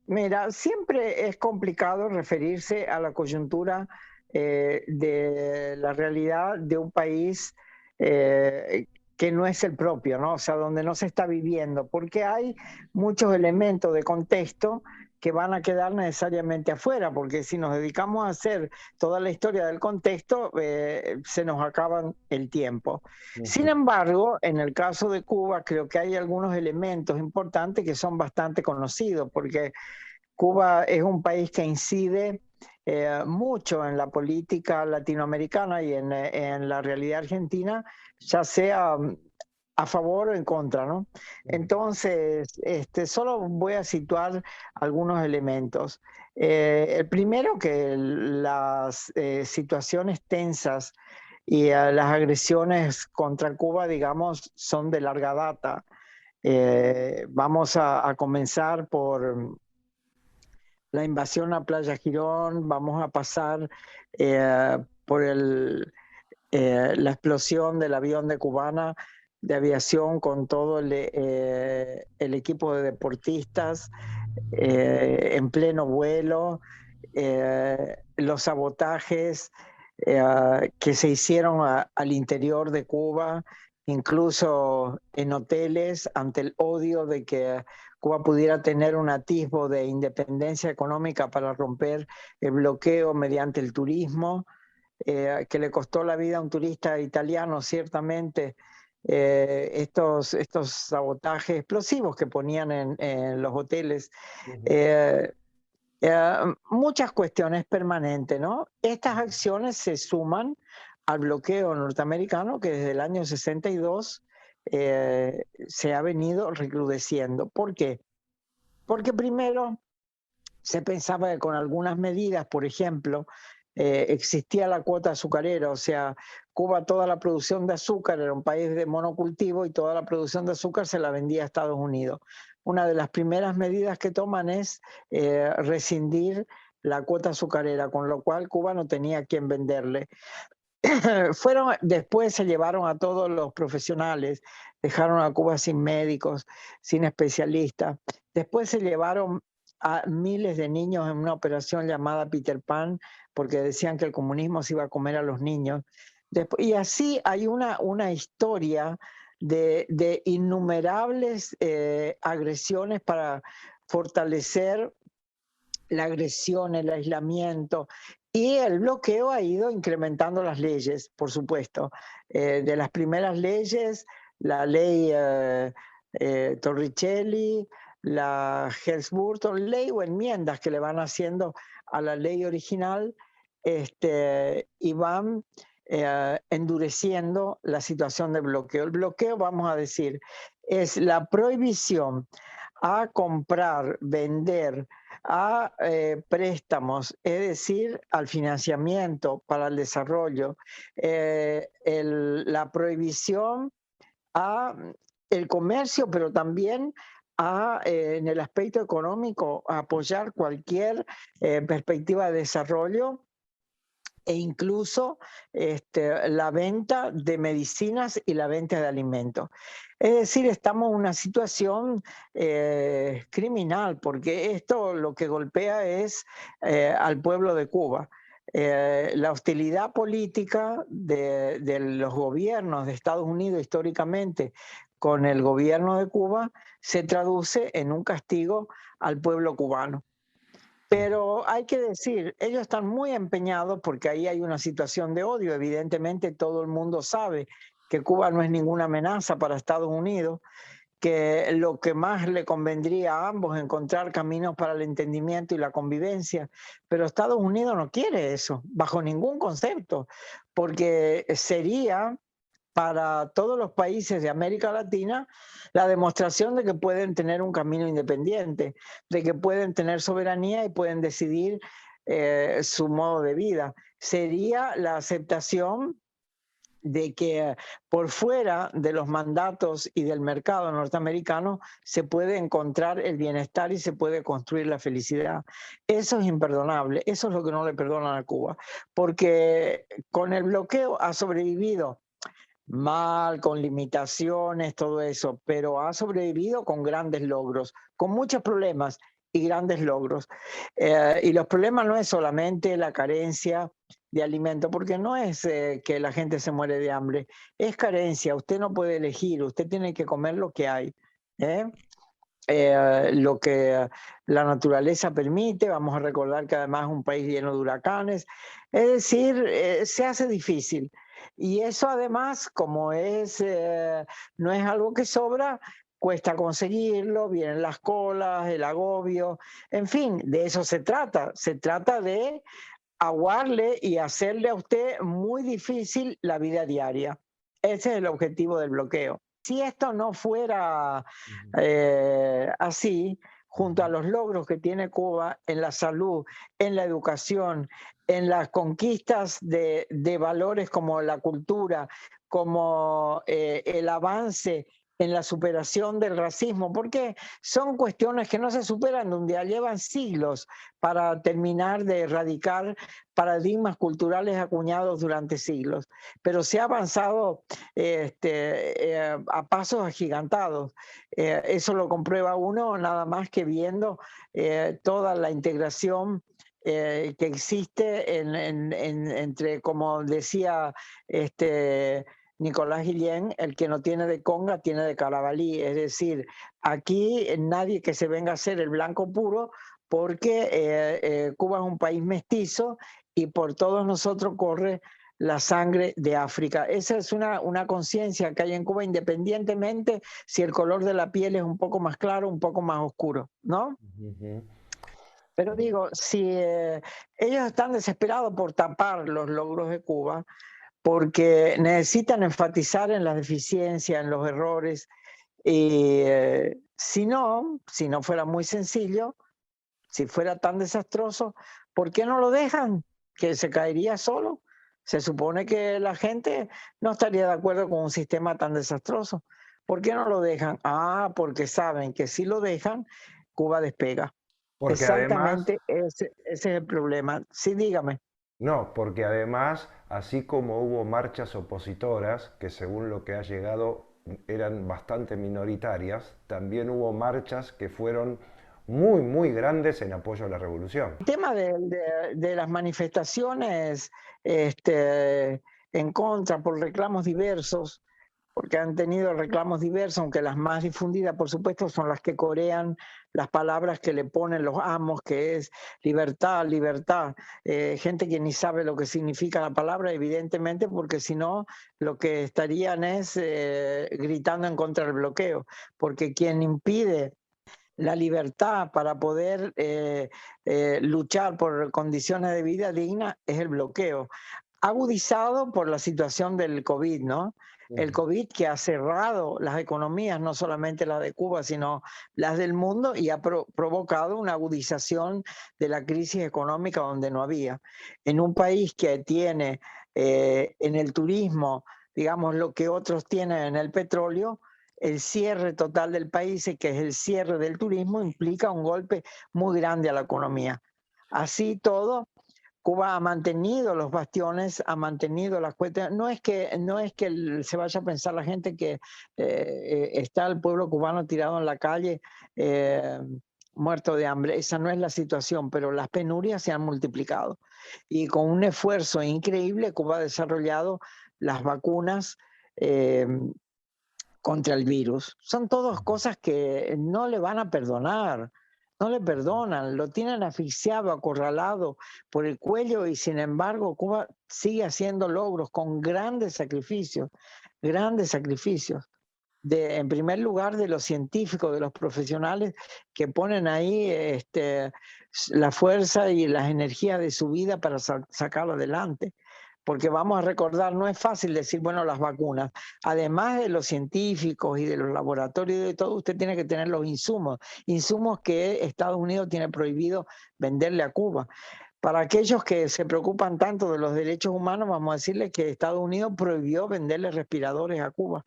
Mira, siempre es complicado referirse a la coyuntura de la realidad de un país eh, que no es el propio, ¿no? O sea, donde no se está viviendo, porque hay muchos elementos de contexto que van a quedar necesariamente afuera, porque si nos dedicamos a hacer toda la historia del contexto, se nos acaba el tiempo. Sin Ujú, embargo, en el caso de Cuba, creo que hay algunos elementos importantes que son bastante conocidos, porque Cuba es un país que incide mucho en la política latinoamericana y en la realidad argentina, ya sea a favor o en contra, ¿no? ujú, Entonces, solo voy a situar algunos elementos. El primero, que las situaciones tensas y las agresiones contra Cuba, digamos, son de larga data. Vamos a comenzar por la invasión a Playa Girón, vamos a pasar por la explosión del avión de Cubana de aviación con todo el equipo de deportistas en pleno vuelo, los sabotajes que se hicieron al interior de Cuba, incluso en hoteles, ante el odio de que Cuba pudiera tener un atisbo de independencia económica para romper el bloqueo mediante el turismo, que le costó la vida a un turista italiano, ciertamente, estos sabotajes explosivos que ponían en los hoteles. ujú, Eh, Muchas cuestiones permanentes, ¿no? Estas acciones se suman al bloqueo norteamericano que desde el año 62 se ha venido recrudeciendo. ¿Por qué? Porque primero se pensaba que con algunas medidas, por ejemplo, existía la cuota azucarera, o sea, Cuba toda la producción de azúcar era un país de monocultivo y toda la producción de azúcar se la vendía a Estados Unidos. Una de las primeras medidas que toman es rescindir la cuota azucarera, con lo cual Cuba no tenía a quién venderle. Después se llevaron a todos los profesionales, dejaron a Cuba sin médicos, sin especialistas. Después se llevaron a miles de niños en una operación llamada Peter Pan, porque decían que el comunismo se iba a comer a los niños. Y así hay una historia de innumerables agresiones para fortalecer la agresión, el aislamiento, y el bloqueo ha ido incrementando las leyes, por supuesto. De las primeras leyes, la ley Torricelli, la Helms-Burton, ley o enmiendas que le van haciendo a la ley original, y van endureciendo la situación de bloqueo. El bloqueo, vamos a decir, es la prohibición a comprar, vender, a préstamos, es decir, al financiamiento para el desarrollo, la prohibición a el comercio, pero también en el aspecto económico, a apoyar cualquier perspectiva de desarrollo e incluso la venta de medicinas y la venta de alimentos. Es decir, estamos en una situación criminal, porque esto lo que golpea es al pueblo de Cuba. La hostilidad política de los gobiernos de Estados Unidos históricamente con el gobierno de Cuba se traduce en un castigo al pueblo cubano. ujú. Pero hay que decir, ellos están muy empeñados porque ahí hay una situación de odio. Evidentemente todo el mundo sabe que Cuba no es ninguna amenaza para Estados Unidos, que lo que más le convendría a ambos es encontrar caminos para el entendimiento y la convivencia, pero Estados Unidos no quiere eso, bajo ningún concepto, porque sería para todos los países de América Latina la demostración de que pueden tener un camino independiente, de que pueden tener soberanía y pueden decidir su modo de vida. Sería la aceptación de que por fuera de los mandatos y del mercado norteamericano se puede encontrar el bienestar y se puede construir la felicidad. Eso es imperdonable, eso es lo que no le perdonan a Cuba, porque con el bloqueo ha sobrevivido mal, con limitaciones, todo eso, pero ha sobrevivido con grandes logros, con muchos problemas y grandes logros. Y los problemas no es solamente la carencia de alimento, porque no es que la gente se muere de hambre, es carencia, usted no puede elegir, usted tiene que comer lo que hay. ¿eh? Lo que la naturaleza permite, vamos a recordar que además es un país lleno de huracanes, es decir, se hace difícil. Y eso además, como no es algo que sobra, cuesta conseguirlo, vienen las colas, el agobio, en fin, de eso se trata de aguarle y hacerle a usted muy difícil la vida diaria. Ese es el objetivo del bloqueo. Si esto no fuera así, junto a los logros que tiene Cuba en la salud, en la educación, en las conquistas de valores como la cultura, como el avance en la superación del racismo, porque son cuestiones que no se superan de un día, llevan siglos para terminar de erradicar paradigmas culturales acuñados durante siglos, pero se ha avanzado a pasos agigantados. Eso lo comprueba uno nada más que viendo toda la integración que existe entre, como decía Nicolás Guillén, el que no tiene de conga tiene de carabalí, es decir, aquí nadie que se venga a ser el blanco puro, porque Cuba es un país mestizo y por todos nosotros corre la sangre de África. Esa es una conciencia que hay en Cuba, independientemente si el color de la piel es un poco más claro, un poco más oscuro, ¿no? Ujú. Pero digo, si ellos están desesperados por tapar los logros de Cuba, porque necesitan enfatizar en las deficiencias, en los errores, y si no fuera muy sencillo, si fuera tan desastroso, ¿por qué no lo dejan? Que se caería solo. Se supone que la gente no estaría de acuerdo con un sistema tan desastroso. ¿Por qué no lo dejan? Ah, porque saben que si lo dejan, Cuba despega. Porque además, Exactamente ese es el problema. Sí, dígame. no, porque además, así como hubo marchas opositoras, que según lo que ha llegado eran bastante minoritarias, también hubo marchas que fueron muy, muy grandes en apoyo a la revolución. El tema de las manifestaciones en contra por reclamos diversos, porque han tenido reclamos diversos, aunque las más difundidas, por supuesto, son las que corean las palabras que le ponen los amos, que es libertad, libertad. Gente que ni sabe lo que significa la palabra, evidentemente, porque si no, lo que estarían es gritando en contra del bloqueo, porque quien impide la libertad para poder luchar por condiciones de vida digna es el bloqueo, agudizado por la situación del COVID, ¿no? El Ujú. COVID que ha cerrado las economías, no solamente las de Cuba, sino las del mundo, y ha provocado una agudización de la crisis económica donde no había. En un país que tiene en el turismo, digamos, lo que otros tienen en el petróleo, el cierre total del país, que es el cierre del turismo, implica un golpe muy grande a la economía. Así todo, Cuba ha mantenido los bastiones, ha mantenido las cuestiones. No es que se vaya a pensar la gente que está el pueblo cubano tirado en la calle, eh, muerto de hambre. Esa no es la situación, pero las penurias se han multiplicado. Y con un esfuerzo increíble, Cuba ha desarrollado las vacunas eh, contra el virus. Son todas cosas que no le van a perdonar, no le perdonan, lo tienen asfixiado, acorralado por el cuello y sin embargo Cuba sigue haciendo logros con grandes sacrificios. En primer lugar, de los científicos, de los profesionales que ponen ahí la fuerza y las energías de su vida para sacarlo adelante, porque vamos a recordar, no es fácil decir, bueno, las vacunas, además de los científicos y de los laboratorios y de todo, usted tiene que tener los insumos que Estados Unidos tiene prohibido venderle a Cuba. Para aquellos que se preocupan tanto de los derechos humanos, vamos a decirles que Estados Unidos prohibió venderle respiradores a Cuba,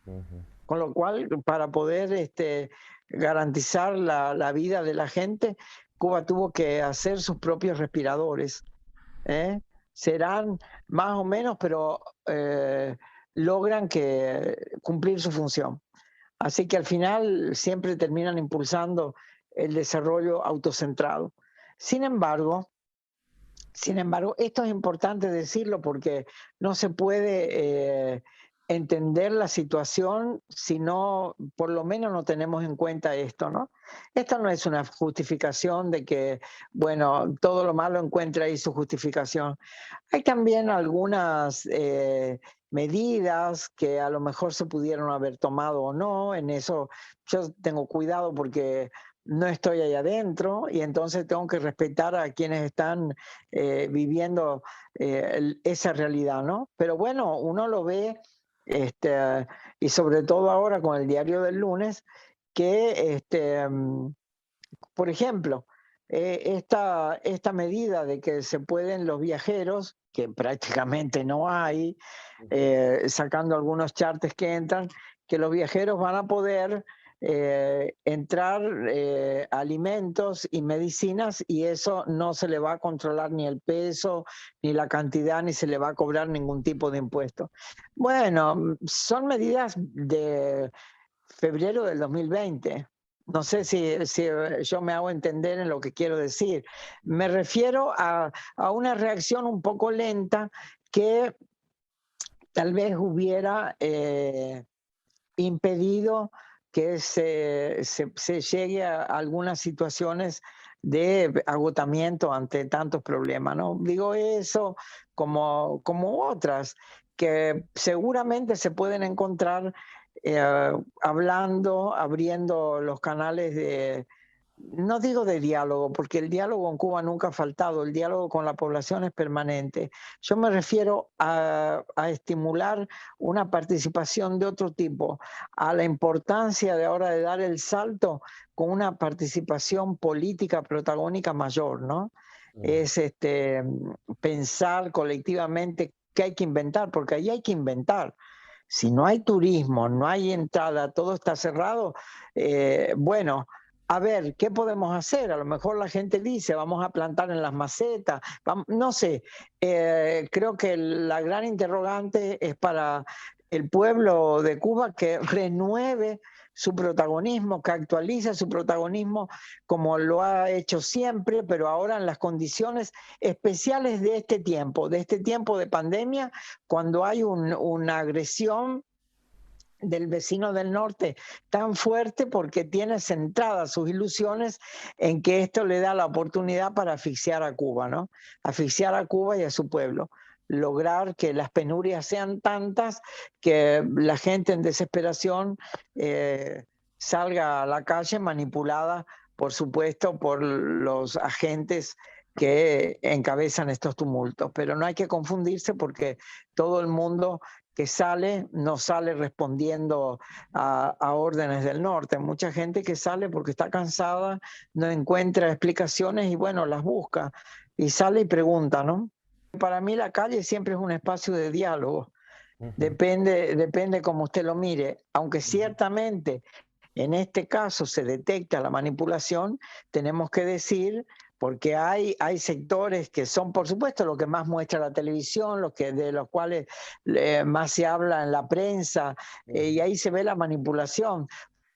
Ujú. con lo cual, para poder garantizar la vida de la gente, Cuba tuvo que hacer sus propios respiradores. ¿eh? Serán más o menos, pero logran cumplir su función. Así que al final siempre terminan impulsando el desarrollo autocentrado. Sin embargo, esto es importante decirlo porque no se puede entender la situación si no, por lo menos no tenemos en cuenta esto, ¿no? Esta no es una justificación de que, bueno, todo lo malo encuentra ahí su justificación. Hay también algunas medidas que a lo mejor se pudieron haber tomado o no. En eso yo tengo cuidado porque no estoy ahí adentro y entonces tengo que respetar a quienes están viviendo esa realidad, ¿no? Pero bueno, uno lo ve, y sobre todo ahora con el diario del lunes, que por ejemplo, esta medida de que se pueden los viajeros, que prácticamente no hay, sacando algunos chartes que entran, que los viajeros van a poder entrar alimentos y medicinas y eso no se le va a controlar ni el peso, ni la cantidad, ni se le va a cobrar ningún tipo de impuesto. Bueno, son medidas de febrero del 2020. No sé si yo me hago entender en lo que quiero decir. Me refiero a una reacción un poco lenta que tal vez hubiera impedido que se llegue a algunas situaciones de agotamiento ante tantos problemas, ¿no? Digo eso como otras que seguramente se pueden encontrar hablando, abriendo los canales de, no digo de diálogo, porque el diálogo en Cuba nunca ha faltado, el diálogo con la población es permanente. Yo me refiero a estimular una participación de otro tipo, a la importancia de ahora de dar el salto con una participación política protagónica mayor, ¿no? Es pensar colectivamente qué hay que inventar, porque ahí hay que inventar. Si no hay turismo, no hay entrada, todo está cerrado, bueno, a ver, ¿qué podemos hacer? A lo mejor la gente dice, vamos a plantar en las macetas, no sé, creo que la gran interrogante es para el pueblo de Cuba que renueve su protagonismo, que actualice su protagonismo como lo ha hecho siempre, pero ahora en las condiciones especiales de este tiempo de pandemia, cuando hay una agresión del vecino del norte tan fuerte porque tiene centradas sus ilusiones en que esto le da la oportunidad para asfixiar a Cuba, ¿no? Asfixiar a Cuba y a su pueblo. Lograr que las penurias sean tantas que la gente en desesperación salga a la calle manipulada, por supuesto, por los agentes que encabezan estos tumultos. Pero no hay que confundirse porque todo el mundo que sale, no sale respondiendo a órdenes del norte. Mucha gente que sale porque está cansada, no encuentra explicaciones y bueno, las busca y sale y pregunta, ¿no? Para mí la calle siempre es un espacio de diálogo. Depende cómo usted lo mire, aunque ciertamente en este caso se detecta la manipulación, tenemos que decir, porque hay sectores que son, por supuesto, lo que más muestra la televisión, de los cuales más se habla en la prensa, y ahí se ve la manipulación.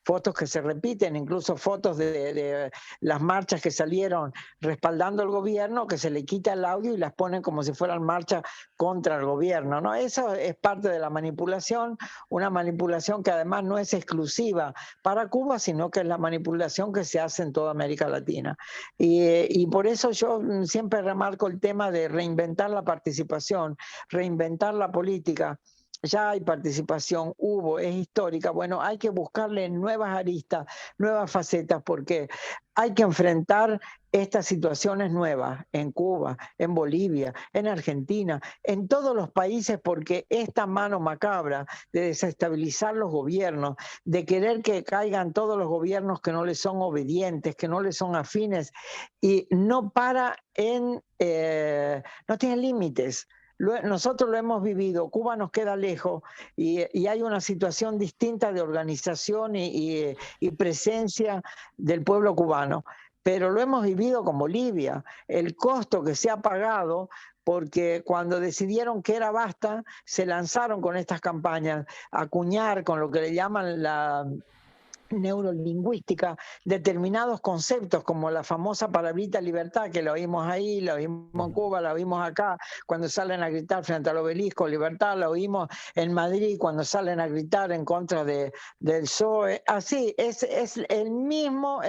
Fotos que se repiten, incluso fotos de las marchas que salieron respaldando al gobierno, que se le quita el audio y las ponen como si fueran marchas contra el gobierno, ¿no? Eso es parte de la manipulación, una manipulación que además no es exclusiva para Cuba, sino que es la manipulación que se hace en toda América Latina. Y por eso yo siempre remarco el tema de reinventar la participación, reinventar la política. Ya hay participación, hubo, es histórica. Bueno, hay que buscarle nuevas aristas, nuevas facetas, porque hay que enfrentar estas situaciones nuevas en Cuba, en Bolivia, en Argentina, en todos los países, porque esta mano macabra de desestabilizar los gobiernos, de querer que caigan todos los gobiernos que no les son obedientes, que no les son afines, y no para no tiene límites. Nosotros lo hemos vivido, Cuba nos queda lejos y hay una situación distinta de organización y presencia del pueblo cubano, pero lo hemos vivido con Bolivia, el costo que se ha pagado porque cuando decidieron que era basta, se lanzaron con estas campañas, a acuñar con lo que le llaman neurolingüística determinados conceptos, como la famosa palabrita libertad, que la oímos ahí, la oímos en Cuba, la oímos acá, cuando salen a gritar frente al obelisco, libertad, la oímos en Madrid, cuando salen a gritar en contra del PSOE. Así, es el mismo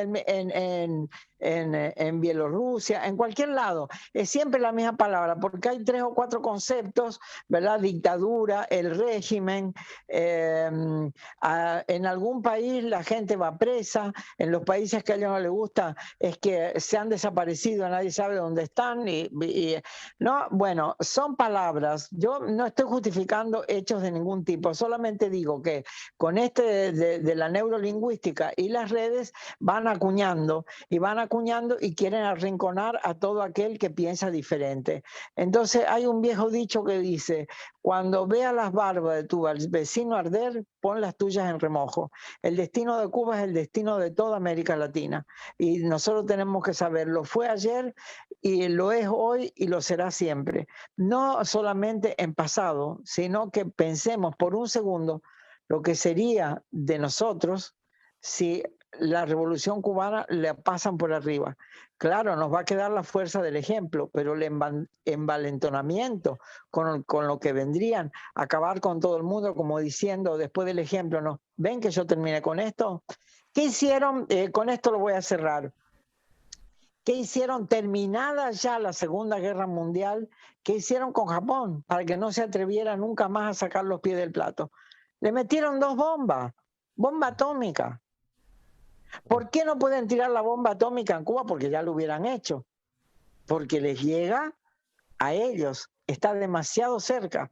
en Bielorrusia, en cualquier lado, es siempre la misma palabra, porque hay 3 o 4 conceptos, ¿verdad? Dictadura, el régimen, en algún país la gente va presa, en los países que a ellos no les gusta es que se han desaparecido, nadie sabe dónde están, no, bueno, son palabras. Yo no estoy justificando hechos de ningún tipo, solamente digo que con de la neurolingüística y las redes van acuñando y quieren arrinconar a todo aquel que piensa diferente. Entonces hay un viejo dicho que dice: cuando veas las barbas de tu vecino arder, pon las tuyas en remojo. El destino de Cuba es el destino de toda América Latina y nosotros tenemos que saberlo. Fue ayer y lo es hoy y lo será siempre. No solamente en pasado, sino que pensemos por un segundo lo que sería de nosotros si la revolución cubana le pasan por arriba. Claro, nos va a quedar la fuerza del ejemplo, pero el envalentonamiento con lo que vendrían a acabar con todo el mundo, como diciendo después del ejemplo, ¿no? ¿Ven que yo terminé con esto? ¿Qué hicieron? Con esto lo voy a cerrar. ¿Qué hicieron terminada ya la Segunda Guerra Mundial? ¿Qué hicieron con Japón para que no se atreviera nunca más a sacar los pies del plato? Le metieron 2 bombas, bomba atómica. ¿Por qué no pueden tirar la bomba atómica en Cuba? Porque ya lo hubieran hecho. Porque les llega a ellos, está demasiado cerca.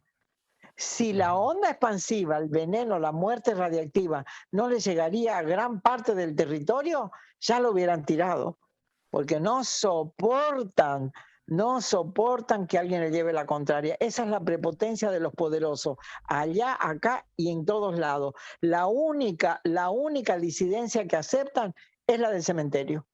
Si la onda expansiva, el veneno, la muerte radiactiva no les llegaría a gran parte del territorio, ya lo hubieran tirado. Porque no soportan que alguien le lleve la contraria. Esa es la prepotencia de los poderosos, allá, acá y en todos lados. La única disidencia que aceptan es la del cementerio.